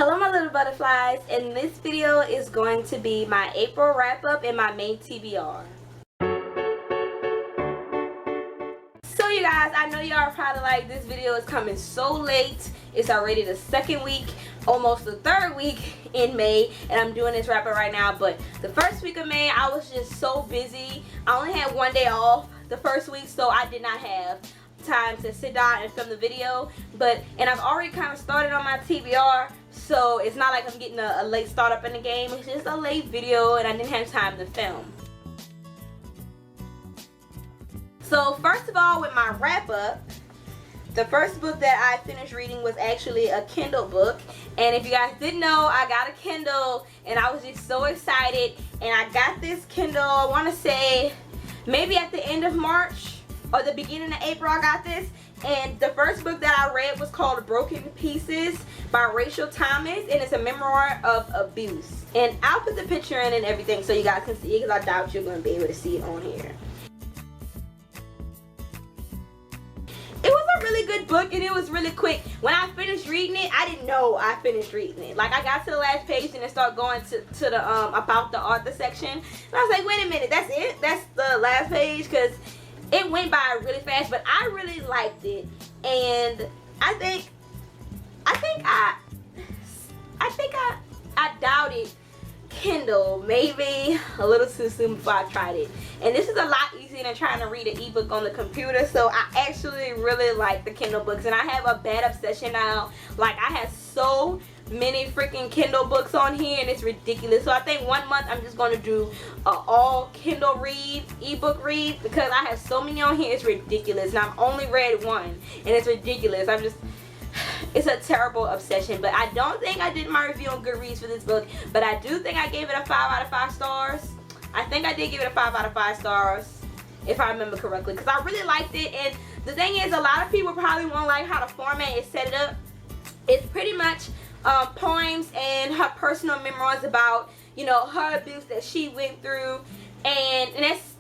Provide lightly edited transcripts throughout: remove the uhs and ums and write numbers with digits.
Hello my little butterflies, and this video is going to be my April wrap up and my May TBR. So you guys, I know y'all are probably like, this video is coming so late. It's already the second week, almost the third week in May, and I'm doing this wrap up right now. But the first week of May, I was just so busy. I only had one day off the first week, so I did not have time to sit down and film the video. And I've already kind of started on my TBR, so it's not like I'm getting a late start up in the game. It's just a late video and I didn't have time to film. So first of all, with my wrap up, the first book that I finished reading was actually a Kindle book. And if you guys didn't know, I got a Kindle and I was just so excited. And I got this Kindle, I want to say maybe at the end of March or the beginning of April. I got this, and the first book that I read was called Broken Pieces by Rachel Thomas, and it's a memoir of abuse. And I'll put the picture in and everything so you guys can see it, because I doubt you're going to be able to see it on here. It was a really good book and it was really quick. When I finished reading it, I didn't know I finished reading it. Like, I got to the last page and it started going to the about the author section, and I was like, wait a minute, that's it? That's the last page? Because it went by really fast, but I really liked it. And I think I doubted Kindle maybe a little too soon before I tried it. And this is a lot easier than trying to read an ebook on the computer, so I actually really like the Kindle books. And I have a bad obsession now. Like, I have so many freaking Kindle books on here and it's ridiculous. So I think 1 month I'm just going to do all Kindle read, ebook read, because I have so many on here. It's ridiculous, and I've only read one and it's ridiculous. It's a terrible obsession. But I don't think I did my review on Goodreads for this book, but I do think I gave it a 5 out of 5 stars. I think I did give it a 5 out of 5 stars, if I remember correctly, because I really liked it. And the thing is, a lot of people probably won't like how the format is set up. It's pretty much poems and her personal memoirs about, you know, her abuse that she went through, and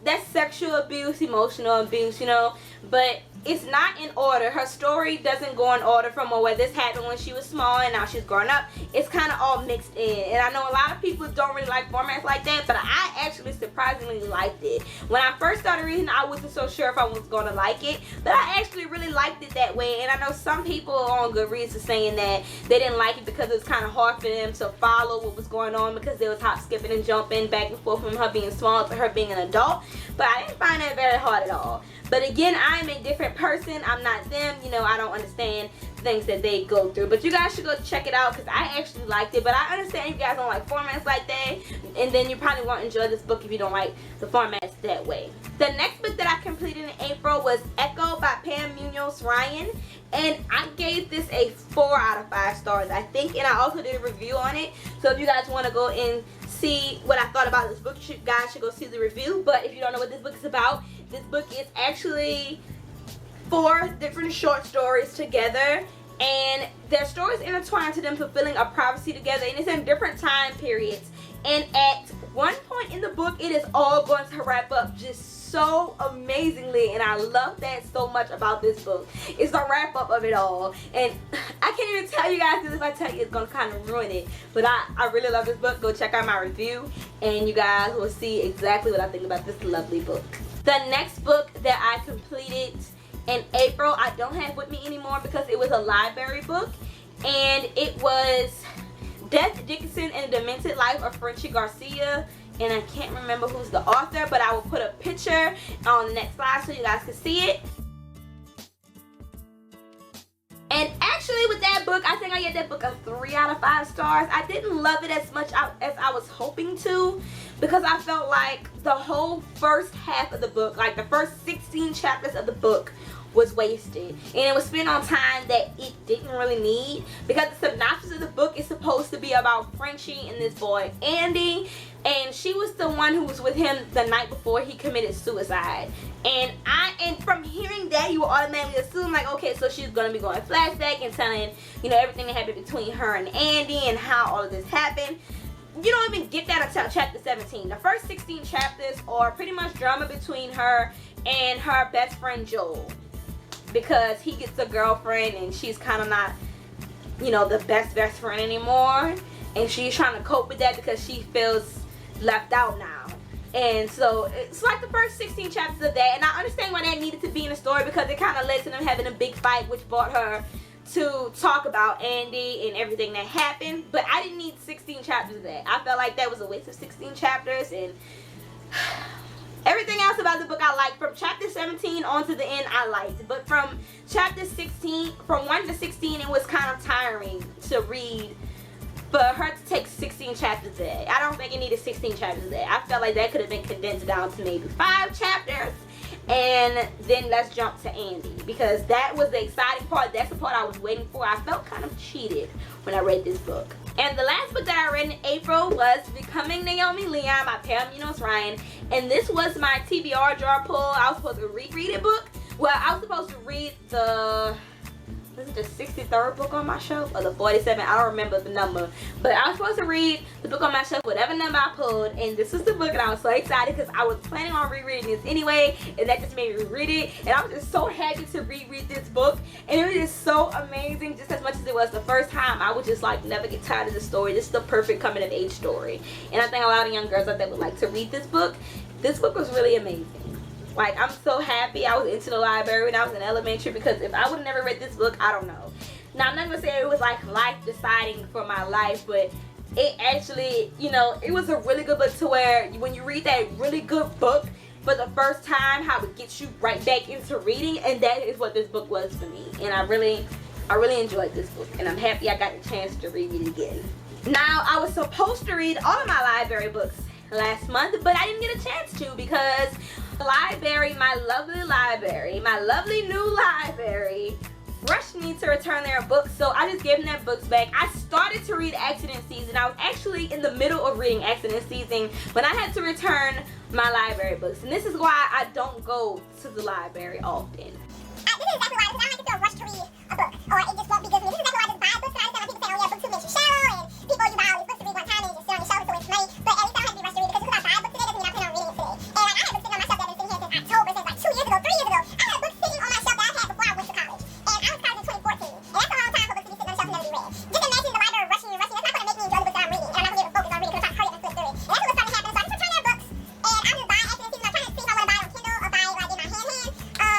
that's sexual abuse, emotional abuse, you know, but it's not in order. Her story doesn't go in order from where this happened when she was small and now she's grown up. It's kind of all mixed in, and I know a lot of people don't really like formats like that, but I actually surprisingly liked it. When I first started reading, I wasn't so sure if I was going to like it, but I actually really liked it that way. And I know some people on Goodreads are saying that they didn't like it because it was kind of hard for them to follow what was going on, because there was hop, skipping, and jumping back and forth from her being small to her being an adult. But I didn't find that very hard at all. But again, I'm a different person. I'm not them. You know, I don't understand things that they go through. But you guys should go check it out, because I actually liked it. But I understand you guys don't like formats like that, and then you probably won't enjoy this book if you don't like the formats that way. The next book that I completed in April was Echo by Pam Munoz Ryan, and I gave this a 4 out of 5 stars, I think. And I also did a review on it, so if you guys want to go and see what I thought about this book, you guys should go see the review. But if you don't know what this book is about, this book is actually 4 different short stories together, and their stories intertwine to them fulfilling a prophecy together, and it's in different time periods. And at one point in the book, it is all going to wrap up just so amazingly, and I love that so much about this book. It's the wrap up of it all, and I can't even tell you guys this. If I tell you, it's gonna kind of ruin it. But I really love this book. Go check out my review and you guys will see exactly what I think about this lovely book. The next book that I completed in April, I don't have with me anymore because it was a library book, and it was Death Dickinson and the Demented Life of Frenchie Garcia. And I can't remember who's the author, but I will put a picture on the next slide so you guys can see it. And actually with that book, I think I gave that book a 3 out of 5 stars. I didn't love it as much as I was hoping to, because I felt like the whole first half of the book, like the first 16 chapters of the book, was wasted, and it was spent on time that it didn't really need, because the synopsis of the book is supposed to be about Frenchie and this boy Andy, and she was the one who was with him the night before he committed suicide. And from hearing that, you will automatically assume, like, okay, so she's gonna be going flashback and telling, you know, everything that happened between her and Andy and how all of this happened. You don't even get that until chapter 17. The first 16 chapters are pretty much drama between her and her best friend Joel, because he gets a girlfriend and she's kind of not you know, the best friend anymore, and she's trying to cope with that because she feels left out now. And so it's like the first 16 chapters of that, and I understand why that needed to be in the story because it kind of led to them having a big fight, which brought her to talk about Andy and everything that happened. But I didn't need 16 chapters of that. I felt like that was a waste of 16 chapters, and everything else about the book I liked. From chapter 17 on to the end, I liked. But from chapter 16, from 1 to 16, it was kind of tiring to read for her to take 16 chapters a day. I don't think it needed 16 chapters a day. I felt like that could have been condensed down to maybe 5 chapters. And then let's jump to Andy, because that was the exciting part. That's the part I was waiting for. I felt kind of cheated when I read this book. And the last book that I read in April was Becoming Naomi Leon by Pam Munoz Ryan. And this was my TBR jar pull. I was supposed to reread a book. Well, I was supposed to read the, was it the 63rd book on my shelf or the 47th? I don't remember the number, but I was supposed to read the book on my shelf, whatever number I pulled, and this is the book, and I was so excited because I was planning on rereading this anyway, and that just made me read it, and I was just so happy to reread this book, and it was just so amazing. Just as much as it was the first time, I would just like never get tired of the story. This is the perfect coming of age story, and I think a lot of young girls out there would like to read this book. This book was really amazing. Like, I'm so happy I was into the library when I was in elementary, because if I would have never read this book, I don't know. Now, I'm not going to say it was like life deciding for my life, but it actually, you know, it was a really good book to where when you read that really good book for the first time, how it gets you right back into reading, and that is what this book was for me. And I really enjoyed this book, and I'm happy I got the chance to read it again. Now, I was supposed to read all of my library books last month, but I didn't get a chance to because library, my lovely new library rushed me to return their books, so I just gave them their books back. I started to read Accident Season. I was actually in the middle of reading Accident Season when I had to return my library books, and this is why I don't go to the library often. This is exactly why, because I don't like to feel rushed to read a book, or it just won't be good for me. This is exactly why I just buy books, and I understand when people say, oh yeah, book 2 makes you shallow, and people, you buy all these books to read one time and you just sit on your shelf to waste money, but at least I don't have to be rushed to read it, because I buy a book today doesn't mean I plan on reading it today. And like, I have books sitting on my shelf that have been sitting here since October, since like 2 years ago, 3 years ago. I have books sitting on my shelf that I've had before I went to college. And I went to college in 2014, and that's a long time for books to be sitting on the shelf and never be read. Just imagine the library rushing me, that's not going to make me enjoy the books that I'm reading, and I'm not going to be able to focus on reading because I'm trying to hurry up and flip through it. And that's what's starting to happen, so I just return their books, and I'm just buying Accident Season. I'm trying to see if I want to buy it on Kindle or buy it like in my hand. I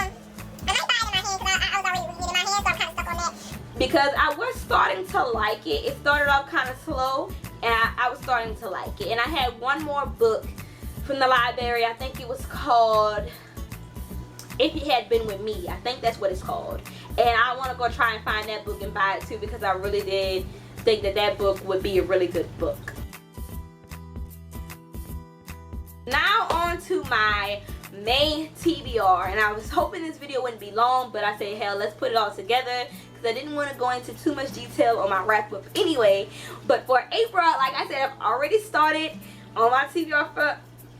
might buy it in my hand because I was already reading it in my hand, so I'm kind of stuck on that. Because I was starting to like it. It started off kind of slow, and I was starting to like it. And I had one more book from the library. I think it was called If He Had Been With Me. I think that's what it's called. And I want to go try and find that book and buy it too, because I really did think that that book would be a really good book. Now on to my May TBR, and I was hoping this video wouldn't be long, but I said, hell, let's put it all together because I didn't want to go into too much detail on my wrap up anyway. But for April, like I said, I've already started on my TBR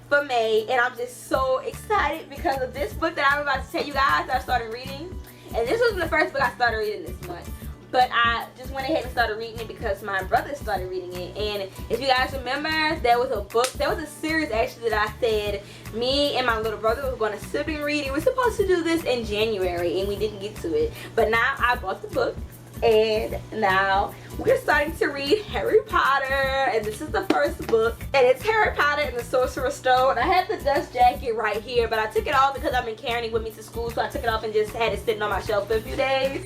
for May, and I'm just so excited because of this book that I'm about to tell you guys that I started reading. And this wasn't the first book I started reading this month, but I just went ahead and started reading it because my brother started reading it. And if you guys remember, there was a series actually that I said me and my little brother were going to sit and read. We were supposed to do this in January and we didn't get to it, but now I bought the book and now we're starting to read Harry Potter, and this is the first book, and it's Harry Potter and the Sorcerer's Stone. I had the dust jacket right here, but I took it off because I've been carrying it with me to school, so I took it off and just had it sitting on my shelf for a few days.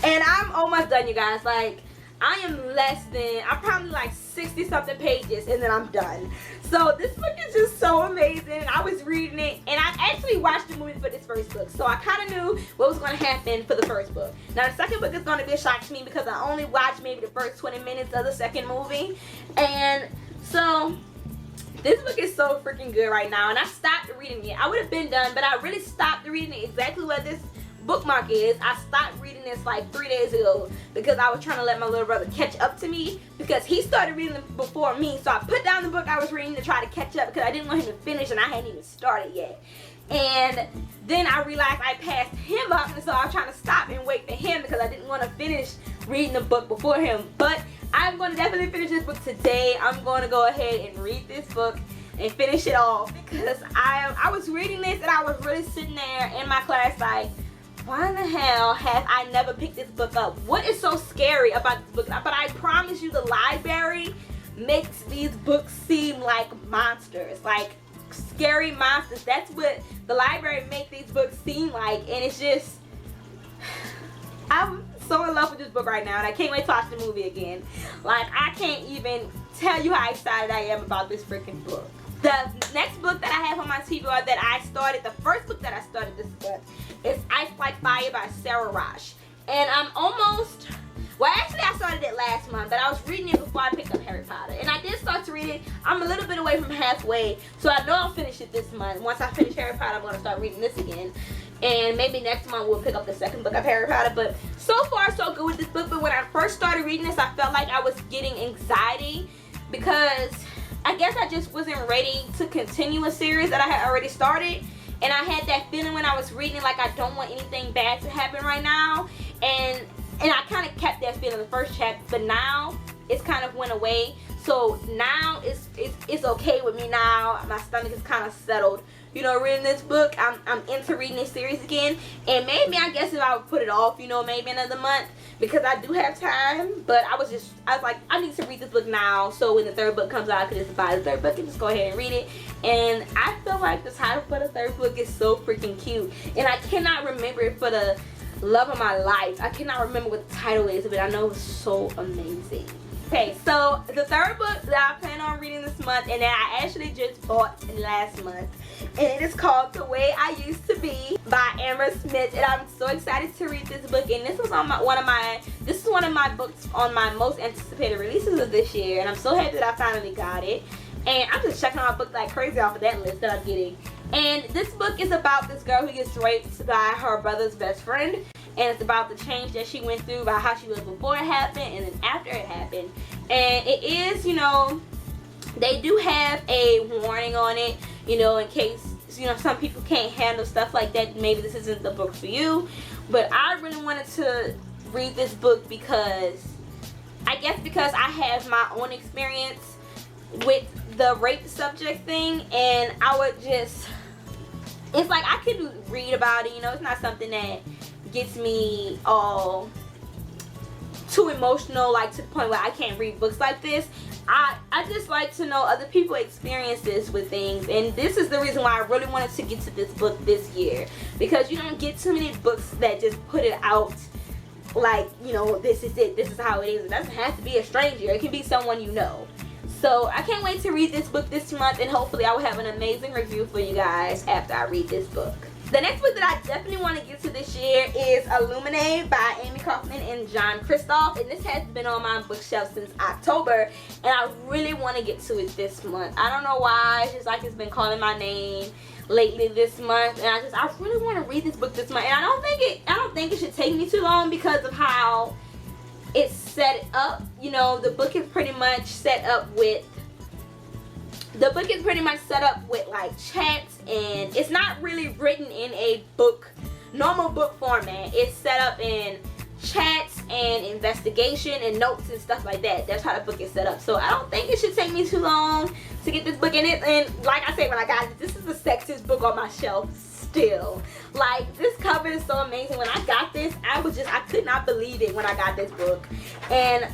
And I'm almost done, you guys. Like, I'm probably like 60 something pages and then I'm done. So this book is just so amazing. I was reading it and I actually watched the movie for this first book, so I kind of knew what was going to happen for the first book. Now the second book is going to be a shock to me because I only watched maybe the first 20 minutes of the second movie. And so this book is so freaking good right now, and I stopped reading it. I would have been done, but I really stopped reading it exactly where this bookmark is. I stopped reading this like 3 days ago because I was trying to let my little brother catch up to me because he started reading it before me. So I put down the book I was reading to try to catch up because I didn't want him to finish and I hadn't even started yet. And then I realized I passed him up, and so I was trying to stop and wait for him because I didn't want to finish reading the book before him. But I'm going to definitely finish this book today. I'm going to go ahead and read this book and finish it off because I was reading this and I was really sitting there in my class like, why in the hell have I never picked this book up? What is so scary about this book? But I promise you, the library makes these books seem like monsters, like scary monsters. That's what the library makes these books seem like, and it's just, I'm so in love with this book right now, and I can't wait to watch the movie again. Like, I can't even tell you how excited I am about this freaking book. The next book that I have on my TBR that I started, the first book that I started this month, is Ice Like Fire by Sarah Rosh. And I'm almost, well, actually I started it last month, but I was reading it before I picked up Harry Potter. And I did start to read it. I'm a little bit away from halfway, so I know I'll finish it this month. Once I finish Harry Potter, I'm going to start reading this again. And maybe next month we'll pick up the second book of Harry Potter. But so far so good with this book. But when I first started reading this, I felt like I was getting anxiety because I guess I just wasn't ready to continue a series that I had already started. And I had that feeling when I was reading, like I don't want anything bad to happen right now. And I kind of kept that feeling in the first chapter, but now it's kind of went away. So now it's okay with me now. My stomach is kind of settled, you know, reading this book. I'm into reading this series again. And maybe, I guess, if I would put it off, you know, maybe another month, because I do have time. But I was like, I need to read this book now, so when the third book comes out, I could just buy the third book and just go ahead and read it. And I feel like the title for the third book is so freaking cute, and I cannot remember it for the love of my life. I cannot remember what the title is, but I know it's so amazing. Okay, so the third book that I plan on reading this month, and that I actually just bought last month, and it is called The Way I Used to Be by Amber Smith. And I'm so excited to read this book, and this was on one of my books on my most anticipated releases of this year, and I'm so happy that I finally got it. And I'm just checking out books like crazy off of that list that I'm getting. And this book is about this girl who gets raped by her brother's best friend. And it's about the change that she went through, about how she was before it happened and then after it happened. And it is, you know, they do have a warning on it, you know, in case, you know, some people can't handle stuff like that. Maybe this isn't the book for you. But I really wanted to read this book because, I guess because I have my own experience with the rape subject thing, and I would just, it's like I could read about it, you know, it's not something that gets me all too emotional, like to the point where I can't read books like this. I just like to know other people experiences with things, and this is the reason why I really wanted to get to this book this year, because you don't get too many books that just put it out like, you know, this is it, this is how it is. It doesn't have to be a stranger, it can be someone you know. So I can't wait to read this book this month, and hopefully I will have an amazing review for you guys after I read this book. The next book that I definitely want to get to this year is Illuminate by Amy Kaufman and John Kristoff. And this has been on my bookshelf since October, and I really want to get to it this month. I don't know why, it's just like it's been calling my name lately this month, and I really want to read this book this month. And I don't think it should take me too long because of how it's set up. You know, the book is pretty much set up with like chats, and it's not really written in a normal book format. It's set up in chats and investigation and notes and stuff like that. That's how the book is set up. So I don't think it should take me too long to get this book in it. And like I said, when I got it, this is the sexiest book on my shelf still. Like, this cover is so amazing. When I got this, I could not believe it when I got this book. And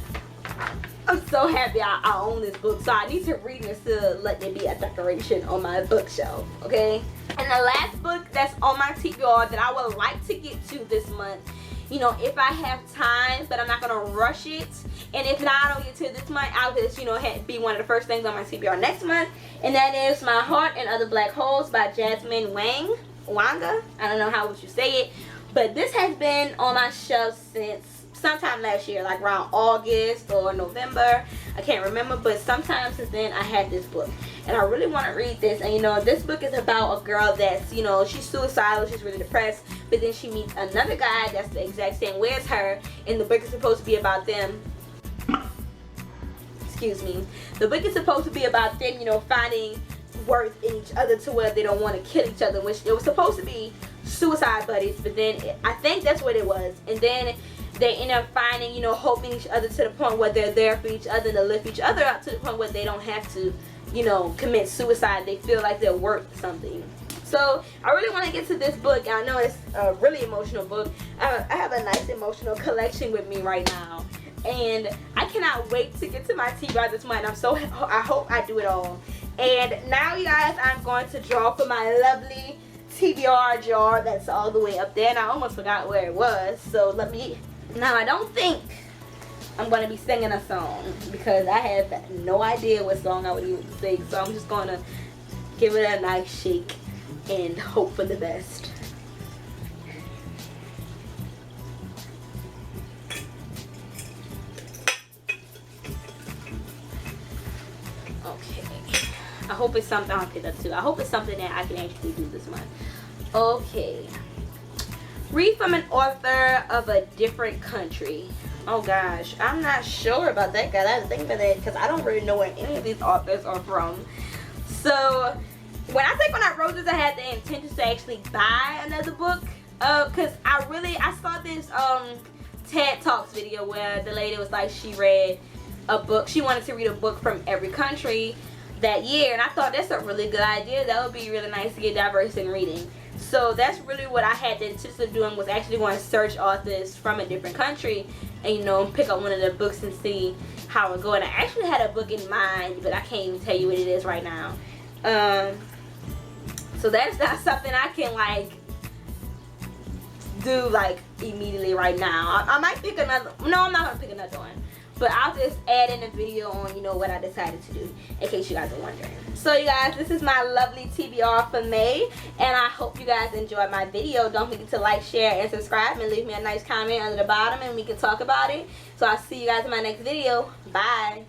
I'm so happy I own this book, so I need to read this to let it be a decoration on my bookshelf, okay? And the last book that's on my TBR that I would like to get to this month, you know, if I have time, but I'm not gonna rush it. And if not, I don't get to this month, I'll just, you know, be one of the first things on my TBR next month. And that is My Heart and Other Black Holes by Jasmine Wanga. I don't know how would you say it, but this has been on my shelf since sometime last year, like around August or November. I can't remember, but sometime since then I had this book, and I really want to read this. And you know, this book is about a girl that's, you know, she's suicidal, she's really depressed, but then she meets another guy that's the exact same way as her, and the book is supposed to be about them. Excuse me. The book is supposed to be about them, you know, finding worth in each other to where they don't want to kill each other, which it was supposed to be suicide buddies, but then I think that's what it was. And then they end up finding, you know, hoping each other to the point where they're there for each other, to lift each other up to the point where they don't have to, you know, commit suicide. They feel like they're worth something. So I really want to get to this book. I know it's a really emotional book. I have a nice emotional collection with me right now, and I cannot wait to get to my TBR this month. I hope I do it all. And now, you guys, I'm going to draw for my lovely TBR jar that's all the way up there, and I almost forgot where it was. So now I don't think I'm going to be singing a song because I have no idea what song I would even sing. So I'm just going to give it a nice shake and hope for the best. Okay. I hope it's something I'll pick up too. I hope it's something that I can actually do this month. Okay. Read from an author of a different country. Oh gosh, I'm not sure about that, guys. I had to think about that because I don't really know where any of these authors are from. So when I wrote this, I had the intention to actually buy another book. Because I saw this TED Talks video where the lady was like, she read a book. She wanted to read a book from every country that year, and I thought that's a really good idea. That would be really nice to get diverse in reading. So that's really what I had the intention of doing, was actually going to search authors from a different country and, you know, pick up one of their books and see how it go. And I actually had a book in mind, but I can't even tell you what it is right now. So that's not something I can like do like immediately right now. I might pick another. No, I'm not gonna pick another one. But I'll just add in a video on, you know, what I decided to do, in case you guys are wondering. So you guys, this is my lovely TBR for May, and I hope you guys enjoyed my video. Don't forget to like, share, and subscribe, and leave me a nice comment under the bottom, and we can talk about it. So I'll see you guys in my next video. Bye.